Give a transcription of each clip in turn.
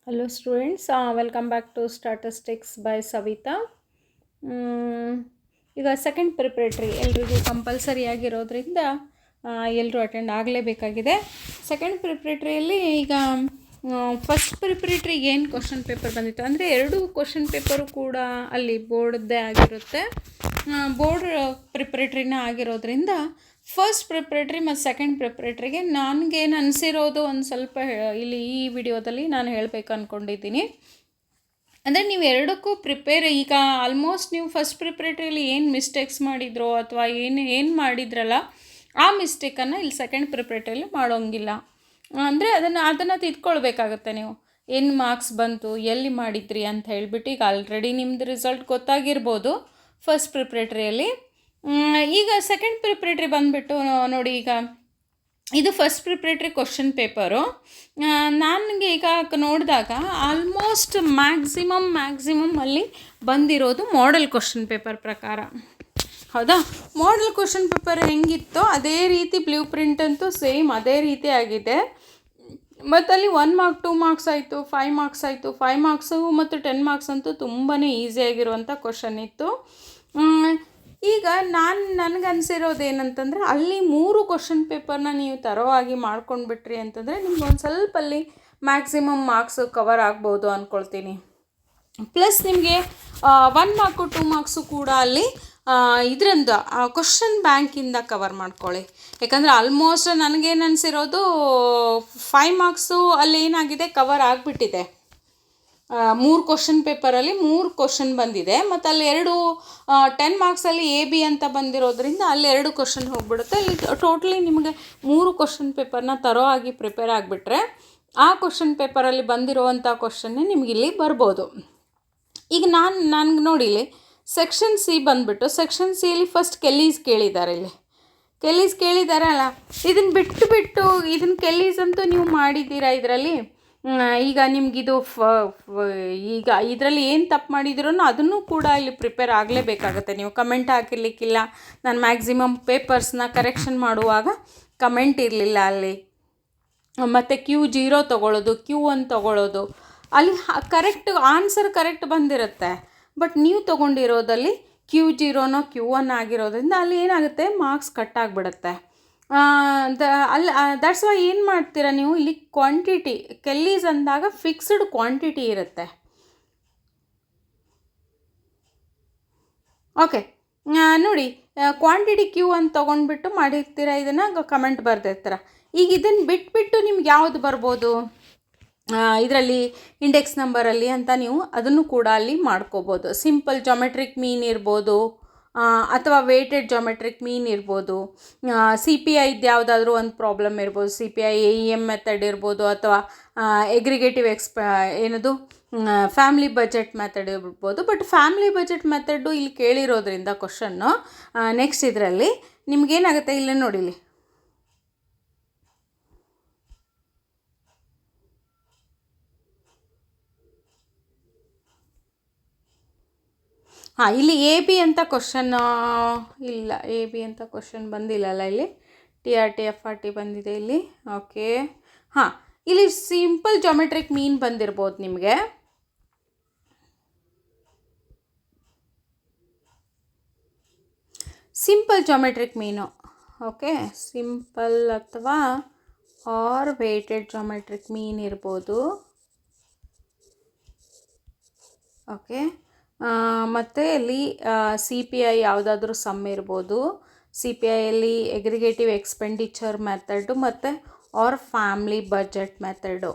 Hello students, welcome back to Statistics by Savita. ಈಗ second preparatory ಎಲ್ರಿಗೂ compulsory ಆಗಿರೋದ್ರಿಂದ ಎಲ್ಲರೂ ಅಟೆಂಡ್ ಆಗಲೇಬೇಕಾಗಿದೆ. ಸೆಕೆಂಡ್ ಪ್ರಿಪ್ರೇಟ್ರಿಯಲ್ಲಿ ಈಗ ಫಸ್ಟ್ ಪ್ರಿಪ್ರೇಟ್ರಿಗೆ ಏನು ಕ್ವಶನ್ ಪೇಪರ್ ಬಂದಿತ್ತು ಅಂದರೆ 2 ಕ್ವಶನ್ ಪೇಪರು ಕೂಡ ಅಲ್ಲಿ ಬೋರ್ಡ್ದೇ ಆಗಿರುತ್ತೆ. ಬೋರ್ಡ್ ಪ್ರಿಪ್ರೇಟ್ರಿನ ಆಗಿರೋದ್ರಿಂದ ಫಸ್ಟ್ ಪ್ರಿಪ್ರೇಟ್ರಿ ಮತ್ತು ಸೆಕೆಂಡ್ ಪ್ರಿಪ್ರೇಟ್ರಿಗೆ ನನಗೇನು ಅನಿಸಿರೋದು ಒಂದು ಸ್ವಲ್ಪ ಇಲ್ಲಿ ಈ ವಿಡಿಯೋದಲ್ಲಿ ನಾನು ಹೇಳಬೇಕು ಅಂದ್ಕೊಂಡಿದ್ದೀನಿ. ಅಂದರೆ ನೀವು ಎರಡಕ್ಕೂ ಪ್ರಿಪೇರ್ ಈಗ ಆಲ್ಮೋಸ್ಟ್ ನೀವು ಫಸ್ಟ್ ಪ್ರಿಪ್ರೇಟ್ರಿಯಲ್ಲಿ ಏನು ಮಿಸ್ಟೇಕ್ಸ್ ಮಾಡಿದ್ರೋ ಅಥವಾ ಏನು ಮಾಡಿದ್ರಲ್ಲ ಆ ಮಿಸ್ಟೇಕನ್ನು ಇಲ್ಲಿ ಸೆಕೆಂಡ್ ಪ್ರಿಪ್ರೇಟ್ರಿಯಲ್ಲಿ ಮಾಡೋಂಗಿಲ್ಲ. ಅಂದರೆ ಅದನ್ನು ತಿದ್ಕೊಳ್ಬೇಕಾಗತ್ತೆ. ನೀವು ಏನು ಮಾರ್ಕ್ಸ್ ಬಂತು, ಎಲ್ಲಿ ಮಾಡಿದ್ರಿ ಅಂತ ಹೇಳಿಬಿಟ್ಟು ಈಗ ಆಲ್ರೆಡಿ ನಿಮ್ಮದು ರಿಸಲ್ಟ್ ಗೊತ್ತಾಗಿರ್ಬೋದು ಫಸ್ಟ್ ಪ್ರಿಪ್ರೇಟ್ರಿಯಲ್ಲಿ. ಈಗ ಸೆಕೆಂಡ್ ಪ್ರಿಪ್ರೇಟ್ರಿ ಬಂದುಬಿಟ್ಟು ನೋಡಿ, ಈಗ ಇದು ಫಸ್ಟ್ ಪ್ರಿಪ್ರೇಟ್ರಿ ಕ್ವಶನ್ ಪೇಪರು. ನನಗೆ ಈಗ ನೋಡಿದಾಗ ಆಲ್ಮೋಸ್ಟ್ ಮ್ಯಾಕ್ಸಿಮಮ್ ಅಲ್ಲಿ ಬಂದಿರೋದು ಮಾಡೆಲ್ ಕ್ವಶನ್ ಪೇಪರ್ ಪ್ರಕಾರ. ಹೌದಾ? ಮಾಡೆಲ್ ಕ್ವಶನ್ ಪೇಪರ್ ಹೆಂಗಿತ್ತೋ ಅದೇ ರೀತಿ ಬ್ಲೂ ಪ್ರಿಂಟ್ ಅಂತೂ ಸೇಮ್ ಅದೇ ರೀತಿ ಆಗಿದೆ. ಮತ್ತು ಅಲ್ಲಿ 1 ಮಾರ್ಕ್ 2 ಮಾರ್ಕ್ಸ್ ಆಯಿತು, 5 ಮಾರ್ಕ್ಸ್ ಆಯಿತು. 5 ಮಾರ್ಕ್ಸು ಮತ್ತು 10 ಮಾರ್ಕ್ಸ್ ಅಂತೂ ತುಂಬಾ ಈಸಿಯಾಗಿರುವಂಥ ಕ್ವಶನ್ ಇತ್ತು. ಈಗ ನನಗನ್ಸಿರೋದು ಏನಂತಂದರೆ ಅಲ್ಲಿ 3 ಕ್ವಶನ್ ಪೇಪರ್ನ ನೀವು ತರೋವಾಗಿ ಮಾಡ್ಕೊಂಡ್ಬಿಟ್ರಿ ಅಂತಂದರೆ ನಿಮ್ಗೆ ಒಂದು ಸ್ವಲ್ಪ ಅಲ್ಲಿ ಮ್ಯಾಕ್ಸಿಮಮ್ ಮಾರ್ಕ್ಸು ಕವರ್ ಆಗ್ಬೋದು ಅಂದ್ಕೊಳ್ತೀನಿ. ಪ್ಲಸ್ ನಿಮಗೆ 1 ಮಾರ್ಕು 2 ಮಾರ್ಕ್ಸು ಕೂಡ ಅಲ್ಲಿ ಇದರಿಂದ ಕ್ವಶನ್ ಬ್ಯಾಂಕಿಂದ ಕವರ್ ಮಾಡ್ಕೊಳ್ಳಿ. ಯಾಕಂದರೆ ಆಲ್ಮೋಸ್ಟ್ ನನಗೇನು ಅನಿಸಿರೋದು 5 ಮಾರ್ಕ್ಸು ಅಲ್ಲಿ ಏನಾಗಿದೆ ಕವರ್ ಆಗಿಬಿಟ್ಟಿದೆ. 3 ಕ್ವಶನ್ ಪೇಪರಲ್ಲಿ 3 ಕ್ವಶನ್ ಬಂದಿದೆ ಮತ್ತು ಅಲ್ಲಿ 10 ಮಾರ್ಕ್ಸಲ್ಲಿ AB ಅಂತ ಬಂದಿರೋದ್ರಿಂದ ಅಲ್ಲಿ 2 ಕ್ವಶನ್ ಹೋಗ್ಬಿಡುತ್ತೆ. ಅಲ್ಲಿ ಟೋಟಲಿ ನಿಮಗೆ 3 ಕ್ವಶನ್ ಪೇಪರ್ನ ತರೋ ಆಗಿ ಪ್ರಿಪೇರ್ ಆಗಿಬಿಟ್ರೆ ಆ ಕ್ವಶನ್ ಪೇಪರಲ್ಲಿ ಬಂದಿರುವಂಥ ಕ್ವಶನ್ನೇ ನಿಮ್ಗೆ ಇಲ್ಲಿ ಬರ್ಬೋದು. ಈಗ ನನಗೆ ನೋಡಿ, ಇಲ್ಲಿ ಸೆಕ್ಷನ್ ಸಿ ಬಂದುಬಿಟ್ಟು ಸೆಕ್ಷನ್ ಸಿಯಲ್ಲಿ ಫಸ್ಟ್ ಕೆಲ್ಲೀಸ್ ಕೇಳಿದ್ದಾರೆ. ಇಲ್ಲಿ ಕೆಲ್ಲೀಸ್ ಕೇಳಿದಾರಲ್ಲ, ಇದನ್ನು ಬಿಟ್ಟು ಇದನ್ನು ಕೆಲ್ಲೀಸ್ ಅಂತೂ ನೀವು ಮಾಡಿದ್ದೀರಾ ಇದರಲ್ಲಿ. ಈಗ ನಿಮಗಿದು ಈಗ ಇದರಲ್ಲಿ ಏನು ತಪ್ಪು ಮಾಡಿದಿರೋ ಅದನ್ನು ಕೂಡ ಇಲ್ಲಿ ಪ್ರಿಪೇರ್ ಆಗಲೇಬೇಕಾಗತ್ತೆ. ನೀವು ಕಮೆಂಟ್ ಹಾಕಿರ್ಲಿಕ್ಕಿಲ್ಲ. ನಾನು ಮ್ಯಾಕ್ಸಿಮಮ್ ಪೇಪರ್ಸ್ನ ಕರೆಕ್ಷನ್ ಮಾಡುವಾಗ ಕಮೆಂಟ್ ಇರಲಿಲ್ಲ ಅಲ್ಲಿ. ಮತ್ತು Q0 ತೊಗೊಳ್ಳೋದು, Q1 ತೊಗೊಳ್ಳೋದು, ಅಲ್ಲಿ ಆನ್ಸರ್ ಕರೆಕ್ಟ್ ಬಂದಿರುತ್ತೆ. ಬಟ್ ನೀವು ತೊಗೊಂಡಿರೋದಲ್ಲಿ Q0ನೋ Q1 ಆಗಿರೋದ್ರಿಂದ ಅಲ್ಲಿ ಏನಾಗುತ್ತೆ, ಮಾರ್ಕ್ಸ್ ಕಟ್ ಆಗಿಬಿಡುತ್ತೆ. ಅಲ್ಲಿ ದಟ್ಸ್ ವೈ ಏನು ಮಾಡ್ತೀರಾ ನೀವು, ಇಲ್ಲಿ ಕ್ವಾಂಟಿಟಿ ಕೆಲ್ಲೀಸ್ ಅಂದಾಗ ಫಿಕ್ಸ್ಡ್ ಕ್ವಾಂಟಿಟಿ ಇರುತ್ತೆ. ಓಕೆ, ನೋಡಿ ಕ್ವಾಂಟಿಟಿ Q1 ತೊಗೊಂಡ್ಬಿಟ್ಟು ಮಾಡಿರ್ತೀರ, ಇದನ್ನು ಕಮೆಂಟ್ ಬರ್ದಿರ್ತೀರ. ಈಗ ಇದನ್ನು ಬಿಟ್ಬಿಟ್ಟು ನಿಮ್ಗೆ ಯಾವುದು ಬರ್ಬೋದು ಇದರಲ್ಲಿ ಇಂಡೆಕ್ಸ್ ನಂಬರಲ್ಲಿ ಅಂತ ನೀವು ಅದನ್ನು ಕೂಡ ಅಲ್ಲಿ ಮಾಡ್ಕೋಬೋದು. ಸಿಂಪಲ್ ಜಾಮೆಟ್ರಿಕ್ ಮೀನ್ ಇರ್ಬೋದು ಅಥವಾ ವೇಟೆಡ್ ಜಾಮೆಟ್ರಿಕ್ ಮೀನ್ ಇರ್ಬೋದು. CPI ಯಾವುದಾದ್ರೂ ಒಂದು ಪ್ರಾಬ್ಲಮ್ ಇರ್ಬೋದು. CPI AEM ಮೆಥಡ್ ಇರ್ಬೋದು ಅಥವಾ ಎಗ್ರಿಗೇಟಿವ್ ಏನದು ಫ್ಯಾಮಿಲಿ ಬಜೆಟ್ ಮೆಥಡ್ ಇರ್ಬೋದು. ಬಟ್ ಫ್ಯಾಮಿಲಿ ಬಜೆಟ್ ಮೆಥಡು ಇಲ್ಲಿ ಕೇಳಿರೋದ್ರಿಂದ ಕ್ವಶನ್ನು ನೆಕ್ಸ್ಟ್ ಇದರಲ್ಲಿ ನಿಮಗೇನಾಗುತ್ತೆ, ಇಲ್ಲಿ ನೋಡಿಲಿ ಇಲ್ಲಿ AB ಅಂತ ಕ್ವಶನ್ ಇಲ್ಲ, AB ಅಂತ ಕ್ವಶನ್ ಬಂದಿಲ್ಲಲ್ಲ. ಇಲ್ಲಿ TRT FRT ಬಂದಿದೆ ಇಲ್ಲಿ. ಓಕೆ, ಇಲ್ಲಿ ಸಿಂಪಲ್ ಜಾಮೆಟ್ರಿಕ್ ಮೀನ್ ಬಂದಿರ್ಬೋದು ನಿಮಗೆ. ಸಿಂಪಲ್ ಜಾಮೆಟ್ರಿಕ್ ಮೀನು, ಓಕೆ, ಸಿಂಪಲ್ ಅಥವಾ ಆರ್ ವೇಟೆಡ್ ಜಾಮೆಟ್ರಿಕ್ ಮೀನ್ ಇರ್ಬೋದು. ಓಕೆ, ಮತ್ತು ಇಲ್ಲಿ CPI ಯಾವುದಾದ್ರೂ ಸಮ್ ಇರ್ಬೋದು. CPIಯಲ್ಲಿ ಎಗ್ರಿಗೇಟಿವ್ ಎಕ್ಸ್ಪೆಂಡಿಚರ್ ಮೆಥಡು ಮತ್ತು ಆರ್ ಫ್ಯಾಮ್ಲಿ ಬಜೆಟ್ ಮೆಥಡು.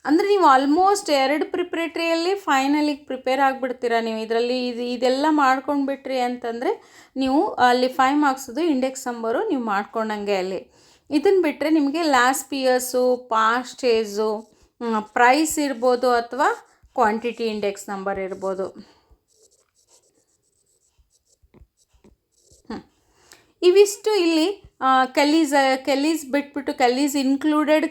ಅಂದರೆ ನೀವು ಆಲ್ಮೋಸ್ಟ್ 2 ಪ್ರಿಪ್ರೇಟ್ರಿಯಲ್ಲಿ ಫೈನಲಿಗೆ ಪ್ರಿಪೇರ್ ಆಗಿಬಿಡ್ತೀರ. ನೀವು ಇದರಲ್ಲಿ ಇದೆಲ್ಲ ಮಾಡ್ಕೊಂಡ್ಬಿಟ್ರಿ ಅಂತಂದರೆ ನೀವು ಅಲ್ಲಿ 5 ಮಾರ್ಕ್ಸದು ಇಂಡೆಕ್ಸ್ ನಂಬರು ನೀವು ಮಾಡ್ಕೊಂಡಂಗೆ. ಅಲ್ಲಿ ಇದನ್ನು ಬಿಟ್ಟರೆ ನಿಮಗೆ last years, past age, price ಇರ್ಬೋದು ಅಥವಾ ಕ್ವಾಂಟಿಟಿ ಇಂಡೆಕ್ಸ್ ನಂಬರ್ ಇರ್ಬೋದು. ಇವಿಷ್ಟು ಇಲ್ಲಿ ಕೆಲ್ಲೀಸ್ ಬಿಟ್ಬಿಟ್ಟು ಕೆಲ್ಲೀಸ್ ಇನ್ಕ್ಲೂಡೆಡ್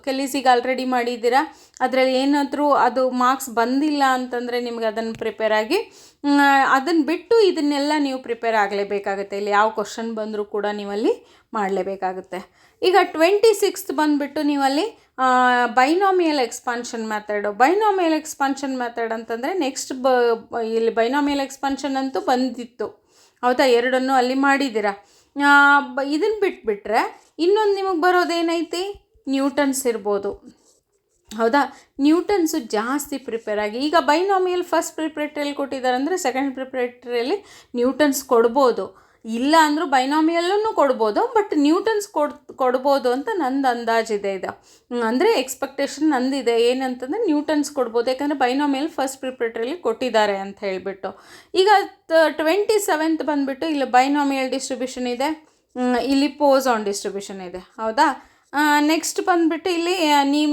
ಕೆಲ್ಲೀಸಿಗೆ ಆಲ್ರೆಡಿ ಮಾಡಿದ್ದೀರಾ. ಅದರಲ್ಲಿ ಏನಾದರೂ ಅದು ಮಾರ್ಕ್ಸ್ ಬಂದಿಲ್ಲ ಅಂತಂದರೆ ನಿಮ್ಗೆ ಅದನ್ನು ಪ್ರಿಪೇರ್ ಆಗಿ, ಅದನ್ನು ಬಿಟ್ಟು ಇದನ್ನೆಲ್ಲ ನೀವು ಪ್ರಿಪೇರ್ ಆಗಲೇಬೇಕಾಗುತ್ತೆ. ಇಲ್ಲಿ ಯಾವ ಕ್ವಶನ್ ಬಂದರೂ ಕೂಡ ನೀವಲ್ಲಿ ಮಾಡಲೇಬೇಕಾಗುತ್ತೆ. ಈಗ 26th ಬಂದುಬಿಟ್ಟು ನೀವಲ್ಲಿ binomial expansion method. Binomial expansion method ಅಂತಂದರೆ ನೆಕ್ಸ್ಟ್ ಇಲ್ಲಿ ಬೈನಾಮಿಯಲ್ ಎಕ್ಸ್ಪಾನ್ಷನ್ ಅಂತೂ ಬಂದಿತ್ತು, ಹೌದಾ, ಎರಡನ್ನು ಅಲ್ಲಿ ಮಾಡಿದ್ದೀರಾ. ಇದನ್ನು ಬಿಟ್ಬಿಟ್ರೆ ಇನ್ನೊಂದು ನಿಮಗೆ ಬರೋದೇನೈತಿ, ನ್ಯೂಟನ್ಸ್ ಇರ್ಬೋದು, ಹೌದಾ. ನ್ಯೂಟನ್ಸು ಜಾಸ್ತಿ ಪ್ರಿಪೇರ್ ಆಗಿ, ಈಗ ಬೈನಾಮಿಯಲ್ ಫಸ್ಟ್ ಪ್ರಿಪ್ರೇಟ್ರಿಯಲ್ಲಿ ಕೊಟ್ಟಿದ್ದಾರೆ ಅಂದರೆ ಸೆಕೆಂಡ್ ಪ್ರಿಪ್ರೇಟ್ರಿಯಲ್ಲಿ ನ್ಯೂಟನ್ಸ್ ಕೊಡ್ಬೋದು, ಇಲ್ಲ ಅಂದರೂ ಬೈನಾಮಿಯಲ್ಲೂ ಕೊಡ್ಬೋದು, ಬಟ್ ನ್ಯೂಟನ್ಸ್ ಕೊಡ್ಬೋದು ಅಂತ ನಂದು ಅಂದಾಜಿದೆ. ಇದು ಅಂದರೆ ಎಕ್ಸ್ಪೆಕ್ಟೇಷನ್ ನಂದಿದೆ, ಏನಂತಂದರೆ ನ್ಯೂಟನ್ಸ್ ಕೊಡ್ಬೋದು, ಯಾಕಂದರೆ ಬೈನಾಮಿಯಲ್ ಫಸ್ಟ್ ಪ್ರಿಪ್ರೇಟ್ರಿಯಲ್ಲಿ ಕೊಟ್ಟಿದ್ದಾರೆ ಅಂತ ಹೇಳಿಬಿಟ್ಟು. ಈಗ 27th ಬಂದುಬಿಟ್ಟು ಇಲ್ಲಿ ಬೈನಾಮಿಯಲ್ ಡಿಸ್ಟ್ರಿಬ್ಯೂಷನ್ ಇದೆ, ಇಲ್ಲಿ ಪೋಸಾನ್ ಡಿಸ್ಟ್ರಿಬ್ಯೂಷನ್ ಇದೆ, ಹೌದಾ. ನೆಕ್ಸ್ಟ್ ಬಂದುಬಿಟ್ಟು ಇಲ್ಲಿ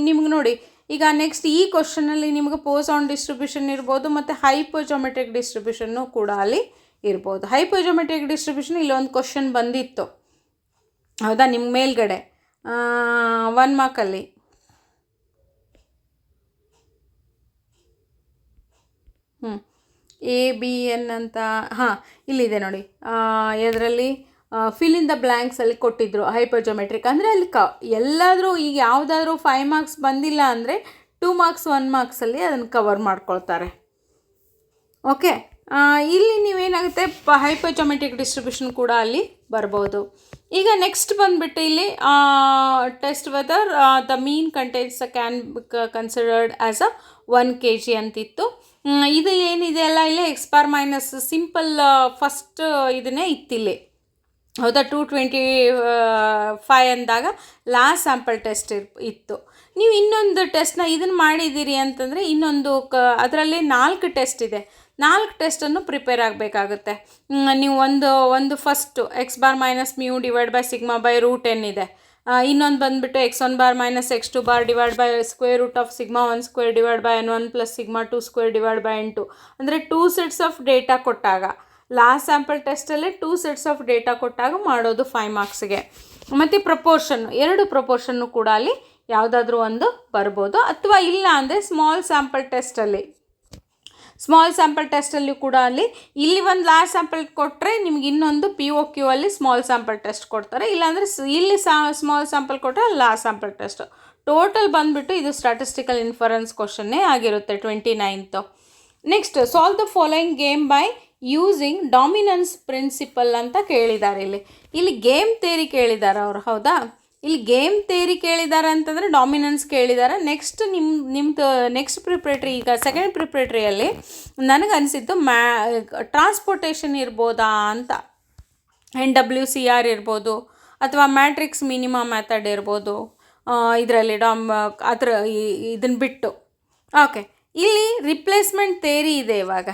ನಿಮ್ಗೆ ನೋಡಿ, ಈಗ ನೆಕ್ಸ್ಟ್ ಈ ಕ್ವಶನಲ್ಲಿ ನಿಮ್ಗೆ ಪೋಸಾನ್ ಡಿಸ್ಟ್ರಿಬ್ಯೂಷನ್ ಇರ್ಬೋದು ಮತ್ತು ಹೈಪೋಜೋಮೆಟ್ರಿಕ್ ಡಿಸ್ಟ್ರಿಬ್ಯೂಷನ್ನು ಕೂಡ ಅಲ್ಲಿ ಇರ್ಬೋದು. ಹೈಪೋಜೋಮೆಟ್ರಿಕ್ ಡಿಸ್ಟ್ರಿಬ್ಯೂಷನ್ ಇಲ್ಲೊಂದು ಕ್ವಶನ್ ಬಂದಿತ್ತು, ಹೌದಾ, ನಿಮ್ಮ ಮೇಲ್ಗಡೆ 1 ಮಾರ್ಕಲ್ಲಿ. ABN ಅಂತ ಇಲ್ಲಿದೆ ನೋಡಿ, ಇದರಲ್ಲಿ ಫಿಲ್ ಇನ್ ದ ಬ್ಲ್ಯಾಂಕ್ಸಲ್ಲಿ ಕೊಟ್ಟಿದ್ದರು ಹೈಪೋಜೋಮೆಟ್ರಿಕ್. ಅಂದರೆ ಅಲ್ಲಿ ಎಲ್ಲಾದರೂ ಈಗ ಯಾವುದಾದ್ರೂ 5 ಮಾರ್ಕ್ಸ್ ಬಂದಿಲ್ಲ ಅಂದರೆ 2 ಮಾರ್ಕ್ಸ್ 1 ಮಾರ್ಕ್ಸಲ್ಲಿ ಅದನ್ನು ಕವರ್ ಮಾಡ್ಕೊಳ್ತಾರೆ. ಓಕೆ, ಇಲ್ಲಿ ನೀವೇನಾಗುತ್ತೆ ಹೈಪೋಜೋಮೆಟ್ರಿಕ್ ಡಿಸ್ಟ್ರಿಬ್ಯೂಷನ್ ಕೂಡ ಅಲ್ಲಿ ಬರ್ಬೋದು. ಈಗ ನೆಕ್ಸ್ಟ್ ಬಂದುಬಿಟ್ಟು ಇಲ್ಲಿ test whether the mean contents can considered as a 1 kg ಅಂತಿತ್ತು. ಇದು ಏನಿದೆ ಅಲ್ಲ, ಇಲ್ಲಿ ಎಕ್ಸ್ಪಾರ್ ಮೈನಸ್ ಸಿಂಪಲ್ ಫಸ್ಟ್ ಇದನ್ನೇ ಇತ್ತಿಲ್ಲಿ, ಹೌದಾ. 225 ಅಂದಾಗ ಲಾಸ್ಟ್ ಸ್ಯಾಂಪಲ್ ಟೆಸ್ಟ್ ಇತ್ತು. ನೀವು ಇನ್ನೊಂದು ಟೆಸ್ಟ್ನ ಇದನ್ನು ಮಾಡಿದ್ದೀರಿ ಅಂತಂದರೆ ಇನ್ನೊಂದು ಅದರಲ್ಲಿ 4 ಟೆಸ್ಟ್ ಇದೆ, 4 ಟೆಸ್ಟನ್ನು ಪ್ರಿಪೇರ್ ಆಗಬೇಕಾಗುತ್ತೆ ನೀವು. ಒಂದು first X bar minus mu divide by sigma by √n ಇದೆ. ಇನ್ನೊಂದು ಬಂದುಬಿಟ್ಟು x1 bar minus x2 bar divide by square root of sigma 1 square divide by n1 plus sigma 2 square divide by n2. ಅಂದರೆ 2 sets of data ಕೊಟ್ಟಾಗ, last sample ಟೆಸ್ಟಲ್ಲೇ 2 sets of data ಕೊಟ್ಟಾಗ ಮಾಡೋದು 5 ಮಾರ್ಕ್ಸ್ಗೆ. ಮತ್ತು ಪ್ರಪೋರ್ಷನ್ನು 2 ಪ್ರಪೋರ್ಷನ್ನು ಕೂಡ ಅಲ್ಲಿ ಯಾವುದಾದ್ರೂ ಒಂದು ಬರ್ಬೋದು. ಅಥವಾ ಇಲ್ಲ ಅಂದರೆ ಸ್ಮಾಲ್ ಸ್ಯಾಂಪಲ್ ಟೆಸ್ಟಲ್ಲಿ ಕೂಡ ಅಲ್ಲಿ ಇಲ್ಲಿ ಒಂದು ಲಾಸ್ಟ್ ಸ್ಯಾಂಪಲ್ ಕೊಟ್ಟರೆ ನಿಮ್ಗೆ ಇನ್ನೊಂದು POQ ಅಲ್ಲಿ ಸ್ಮಾಲ್ ಸ್ಯಾಂಪಲ್ ಟೆಸ್ಟ್ ಕೊಡ್ತಾರೆ, ಇಲ್ಲಾಂದರೆ ಇಲ್ಲಿ ಸ್ಮಾಲ್ ಸ್ಯಾಂಪಲ್ ಕೊಟ್ಟರೆ ಲಾಸ್ಟ್ ಸ್ಯಾಂಪಲ್ ಟೆಸ್ಟ್. ಟೋಟಲ್ ಬಂದುಬಿಟ್ಟು ಇದು ಸ್ಟ್ಯಾಟಿಸ್ಟಿಕಲ್ ಇನ್ಫರೆನ್ಸ್ ಕ್ವಶನ್ನೇ ಆಗಿರುತ್ತೆ 29th. Next solve the following game by using dominance principle ಅಂತ ಕೇಳಿದ್ದಾರೆ. ಇಲ್ಲಿ ಗೇಮ್ ಥಿಯರಿ ಕೇಳಿದ್ದಾರೆ ಅವರು, ಹೌದಾ. ಇಲ್ಲಿ ಗೇಮ್ ಥಿಯರಿ ಕೇಳಿದ್ದಾರೆ ಅಂತಂದರೆ ಡಾಮಿನೆನ್ಸ್ ಕೇಳಿದ್ದಾರೆ. ನೆಕ್ಸ್ಟ್ ನಿಮ್ಮದು ನೆಕ್ಸ್ಟ್ ಪ್ರಿಪ್ರೇಟ್ರಿ, ಈಗ ಸೆಕೆಂಡ್ ಪ್ರಿಪ್ರೇಟ್ರಿಯಲ್ಲಿ ನನಗನ್ಸಿದ್ದು ಟ್ರಾನ್ಸ್ಪೋರ್ಟೇಷನ್ ಇರ್ಬೋದಾ ಅಂತ, NWCR ಇರ್ಬೋದು ಅಥವಾ ಮ್ಯಾಟ್ರಿಕ್ಸ್ ಮಿನಿಮಾ ಮೆಥಡ್ ಇರ್ಬೋದು ಇದರಲ್ಲಿ ಇದನ್ನು ಬಿಟ್ಟು. ಓಕೆ, ಇಲ್ಲಿ ರಿಪ್ಲೇಸ್ಮೆಂಟ್ ಥಿಯರಿ ಇದೆ. ಇವಾಗ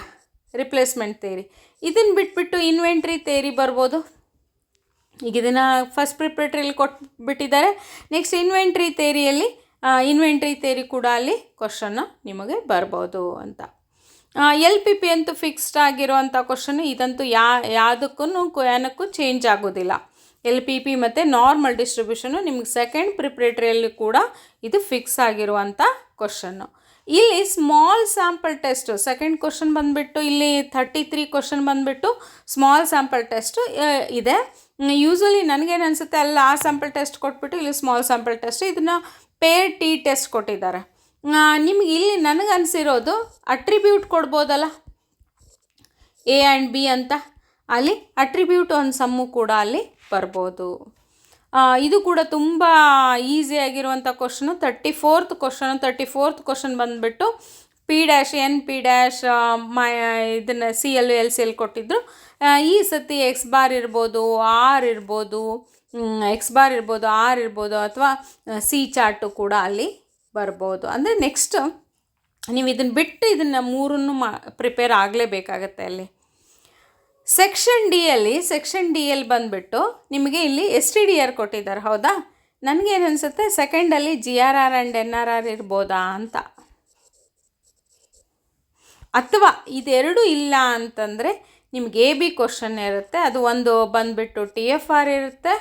ರಿಪ್ಲೇಸ್ಮೆಂಟ್ ಥಿಯರಿ ಇದನ್ನು ಬಿಟ್ಬಿಟ್ಟು ಇನ್ವೆಂಟ್ರಿ ಥಿಯರಿ ಬರ್ಬೋದು. ಈಗ ಇದನ್ನು ಫಸ್ಟ್ ಪ್ರಿಪ್ರೇಟ್ರಿಯಲ್ಲಿ ಕೊಟ್ಬಿಟ್ಟಿದ್ದಾರೆ. ನೆಕ್ಸ್ಟ್ ಇನ್ವೆಂಟ್ರಿ ಥಿಯರಿ ಕೂಡ ಅಲ್ಲಿ ಕ್ವಶನ್ನು ನಿಮಗೆ ಬರ್ಬೋದು ಅಂತ. LPP ಅಂತೂ ಫಿಕ್ಸ್ಡ್ ಆಗಿರೋವಂಥ ಕ್ವಶನ್ನು, ಇದಂತೂ ಏನಕ್ಕೂ ಚೇಂಜ್ ಆಗೋದಿಲ್ಲ. LPP ಮತ್ತು ನಾರ್ಮಲ್ ಡಿಸ್ಟ್ರಿಬ್ಯೂಷನ್ನು ನಿಮಗೆ ಸೆಕೆಂಡ್ ಪ್ರಿಪ್ರೇಟ್ರಿಯಲ್ಲಿ ಕೂಡ ಇದು ಫಿಕ್ಸ್ ಆಗಿರುವಂಥ ಕ್ವಶನ್ನು. ಇಲ್ಲಿ small sample test second question ಬಂದುಬಿಟ್ಟು ಇಲ್ಲಿ 33 ಕ್ವಶನ್ ಬಂದುಬಿಟ್ಟು ಸ್ಮಾಲ್ ಸ್ಯಾಂಪಲ್ ಟೆಸ್ಟು ಇದೆ. ಯೂಶ್ವಲಿ ನನಗೇನು ಅನಿಸುತ್ತೆ ಅಲ್ಲಿ ಆ ಸ್ಯಾಂಪಲ್ ಟೆಸ್ಟ್ ಕೊಟ್ಬಿಟ್ಟು ಇಲ್ಲಿ ಸ್ಮಾಲ್ ಸ್ಯಾಂಪಲ್ ಟೆಸ್ಟ್, ಇದನ್ನು ಪೇರ್ T ಟೆಸ್ಟ್ ಕೊಟ್ಟಿದ್ದಾರೆ. ನಿಮ್ಗೆ ಇಲ್ಲಿ ನನಗೆ ಅನಿಸಿರೋದು ಅಟ್ರಿಬ್ಯೂಟ್ ಕೊಡ್ಬೋದಲ್ಲ, A ಆ್ಯಂಡ್ B ಅಂತ, ಅಲ್ಲಿ ಅಟ್ರಿಬ್ಯೂಟ್ ಒಂದು ಸಮ್ಮು ಕೂಡ ಅಲ್ಲಿ ಬರ್ಬೋದು. ಇದು ಕೂಡ ತುಂಬ ಈಸಿಯಾಗಿರುವಂಥ ಕ್ವಶನು. 34th ಕ್ವಶನ್ ಬಂದುಬಿಟ್ಟು P' ಇದನ್ನು CL LCL ಕೊಟ್ಟಿದ್ರು. ಈ ಸತಿ X ಬಾರ್ ಇರ್ಬೋದು, R ಇರ್ಬೋದು, R ಇರ್ಬೋದು ಅಥವಾ C ಚಾರ್ಟು ಕೂಡ ಅಲ್ಲಿ ಬರ್ಬೋದು. ಅಂದರೆ ನೆಕ್ಸ್ಟ್ ನೀವು ಇದನ್ನು ಬಿಟ್ಟು ಇದನ್ನು 3 ಪ್ರಿಪೇರ್ ಆಗಲೇಬೇಕಾಗತ್ತೆ ಅಲ್ಲಿ. ಸೆಕ್ಷನ್ ಡಿಯಲ್ಲಿ ಬಂದುಬಿಟ್ಟು ನಿಮಗೆ ಇಲ್ಲಿ STDR ಕೊಟ್ಟಿದ್ದಾರೆ, ಹೌದಾ. ನನಗೇನು ಅನಿಸುತ್ತೆ ಸೆಕೆಂಡಲ್ಲಿ GRR ಆ್ಯಂಡ್ NRR ಇರ್ಬೋದಾ ಅಂತ. ಅಥವಾ ಇದೆರಡು ಇಲ್ಲ ಅಂತಂದರೆ ನಿಮ್ಗೆ AB ಕ್ವಶನ್ ಇರುತ್ತೆ, ಅದು ಒಂದು ಬಂದುಬಿಟ್ಟು TFR ಇರುತ್ತೆ,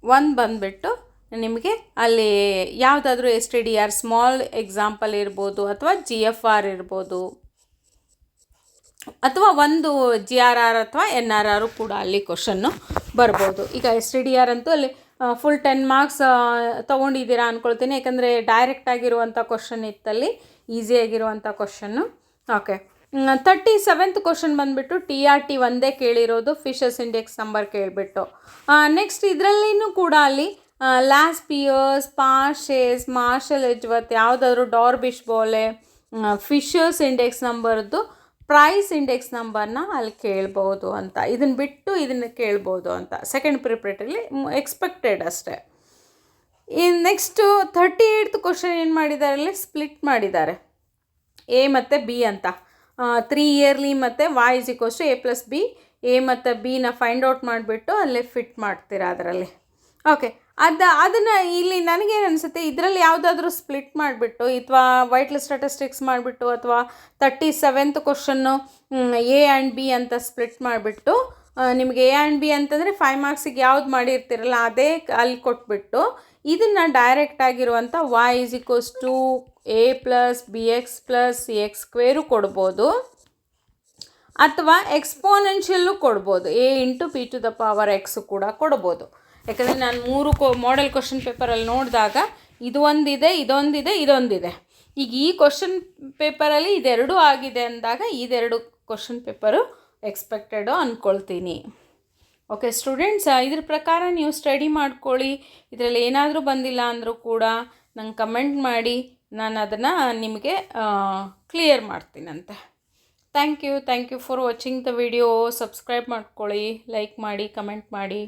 ಒಂದು ಬಂದುಬಿಟ್ಟು ನಿಮಗೆ ಅಲ್ಲಿ ಯಾವುದಾದ್ರೂ STDR ಸ್ಮಾಲ್ ಎಕ್ಸಾಂಪಲ್ ಇರ್ಬೋದು ಅಥವಾ GFR ಇರ್ಬೋದು, ಅಥವಾ ಒಂದು GRR ಅಥವಾ NRR ಕೂಡ ಅಲ್ಲಿ ಕ್ವಶನ್ನು ಬರ್ಬೋದು. ಈಗ STDR ಅಂತೂ ಅಲ್ಲಿ ಫುಲ್ 10 ಮಾರ್ಕ್ಸ್ ತೊಗೊಂಡಿದ್ದೀರಾ ಅಂದ್ಕೊಳ್ತೀನಿ. ಯಾಕಂದರೆ ಡೈರೆಕ್ಟ್ ಆಗಿರುವಂಥ ಕ್ವಶನ್ ಇತ್ತಲ್ಲಿ, ಈಸಿಯಾಗಿರುವಂಥ ಕ್ವಶನ್ನು. ಓಕೆ, 37th ಕ್ವಶನ್ ಬಂದುಬಿಟ್ಟು TRT ಒಂದೇ ಕೇಳಿರೋದು, ಫಿಶಸ್ ಇಂಡೆಕ್ಸ್ ನಂಬರ್ ಕೇಳಿಬಿಟ್ಟು. ನೆಕ್ಸ್ಟ್ ಇದರಲ್ಲಿನೂ ಕೂಡ ಅಲ್ಲಿ Laspeyres, Paasche's, Marshall Edgeworth ಯಾವುದಾದ್ರು ಡಾರ್ಬಿಶ್ ಬೋಲೆ ಫಿಶರ್ಸ್ ಇಂಡೆಕ್ಸ್ ನಂಬರ್ದು ಪ್ರೈಸ್ ಇಂಡೆಕ್ಸ್ ನಂಬರ್ನ ಅಲ್ಲಿ ಕೇಳ್ಬೋದು ಅಂತ. ಇದನ್ನು ಬಿಟ್ಟು ಇದನ್ನು ಕೇಳ್ಬೋದು ಅಂತ ಸೆಕೆಂಡ್ ಪ್ರಿಪ್ರೇಟರಿಲಿ ಎಕ್ಸ್ಪೆಕ್ಟೆಡ್ ಅಷ್ಟೇ. ಇನ್ನು ನೆಕ್ಸ್ಟು 38th ಕ್ವಶನ್ ಏನು ಮಾಡಿದ್ದಾರೆ, ಅಲ್ಲಿ ಸ್ಪ್ಲಿಟ್ ಮಾಡಿದ್ದಾರೆ ಎ ಮತ್ತು ಬಿ ಅಂತ. 3 ಇಯರ್ಲಿ ಮತ್ತು y = a+b, ಎ ಮತ್ತು ಬಿನ ಫೈಂಡ್ ಔಟ್ ಮಾಡಿಬಿಟ್ಟು ಅಲ್ಲೇ ಫಿಟ್ ಮಾಡ್ತೀರಾ ಅದರಲ್ಲಿ. ಓಕೆ, ಅದನ್ನು ಇಲ್ಲಿ ನನಗೇನು ಅನಿಸುತ್ತೆ, ಇದರಲ್ಲಿ ಯಾವುದಾದ್ರೂ ಸ್ಪ್ಲಿಟ್ ಮಾಡಿಬಿಟ್ಟು ಅಥವಾ ವೈಟ್ಲ್ ಸ್ಟ್ಯಾಟಿಸ್ಟಿಕ್ಸ್ ಮಾಡಿಬಿಟ್ಟು ಅಥವಾ 37th question A and B ಅಂತ ಸ್ಪ್ಲಿಟ್ ಮಾಡಿಬಿಟ್ಟು ನಿಮಗೆ A ಆ್ಯಂಡ್ B ಅಂತಂದರೆ 5 ಮಾರ್ಕ್ಸಿಗೆ ಯಾವ್ದು ಮಾಡಿರ್ತೀರಲ್ಲ ಅದೇ ಅಲ್ಲಿ ಕೊಟ್ಬಿಟ್ಟು ಇದನ್ನು ಡೈರೆಕ್ಟ್ ಆಗಿರುವಂಥ y = a + bx + cx² ಕೊಡ್ಬೋದು, ಅಥವಾ ಎಕ್ಸ್ಪೋನೆನ್ಷಿಯಲ್ಲು ಕೊಡ್ಬೋದು, a × p⁴x ಕೂಡ ಕೊಡ್ಬೋದು. ಯಾಕಂದರೆ ನಾನು 3 ಮಾಡೆಲ್ ಕ್ವಶನ್ ಪೇಪರಲ್ಲಿ ನೋಡಿದಾಗ ಇದು ಒಂದಿದೆ, ಇದೊಂದಿದೆ, ಇದೊಂದಿದೆ. ಈಗ ಈ ಕ್ವಶನ್ ಪೇಪರಲ್ಲಿ ಇದೆರಡೂ ಆಗಿದೆ ಅಂದಾಗ ಇದೆರಡು ಕ್ವಶನ್ ಪೇಪರು ಎಕ್ಸ್ಪೆಕ್ಟೆಡು ಅಂದ್ಕೊಳ್ತೀನಿ. ಓಕೆ ಸ್ಟೂಡೆಂಟ್ಸ್, ಇದ್ರ ಪ್ರಕಾರ ನೀವು ಸ್ಟಡಿ ಮಾಡ್ಕೊಳ್ಳಿ. ಇದರಲ್ಲಿ ಏನಾದರೂ ಬಂದಿಲ್ಲ ಅಂದರೂ ಕೂಡ ನಂಗೆ ಕಮೆಂಟ್ ಮಾಡಿ, ನಾನು ಅದನ್ನು ನಿಮಗೆ ಕ್ಲಿಯರ್ ಮಾಡ್ತೀನಂತೆ. Thank you for watching the video. Subscribe ಮಾಡ್ಕೊಳ್ಳಿ, ಲೈಕ್ ಮಾಡಿ, ಕಮೆಂಟ್ ಮಾಡಿ.